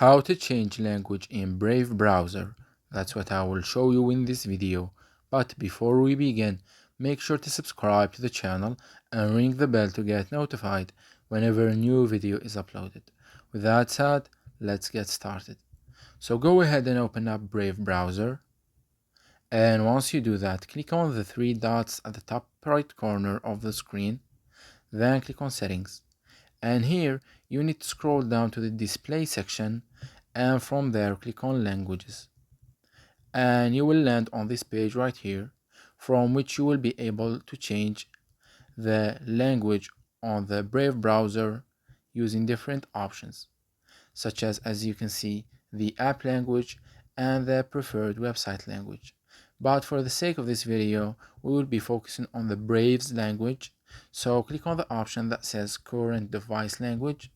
How to change language in Brave browser. That's what I will show you in this video. But before we begin, make sure to subscribe to the channel and ring the bell to get notified whenever a new video is uploaded. With that said, let's get started. So go ahead and open up Brave browser. And once you do that, click on the three dots at the top right corner of the screen. Then click on Settings. And here you need to scroll down to the display section, and from there click on languages, and you will land on this page right here, from which you will be able to change the language on the Brave browser using different options, such as you can see, the app language and the preferred website language. But for the sake of this video, we will be focusing on the Brave's language. So click on the option that says current device language,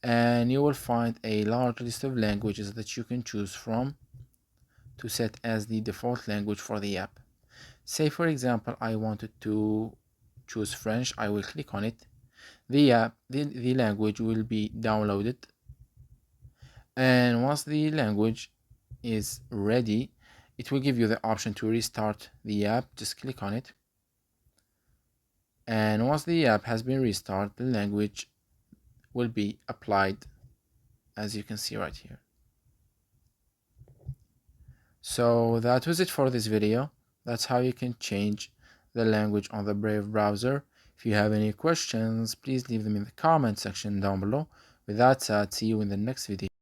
and you will find a large list of languages that you can choose from to set as the default language for the app. Say for example I wanted to choose French. I will click on it. The language will be downloaded, and once the language is ready, it will give you the option to restart the app. Just click on it, and once the app has been restarted, the language will be applied, as you can see right here. So that was it for this video. That's how you can change the language on the Brave browser. If you have any questions, please leave them in the comment section down below. With that said, see you in the next video.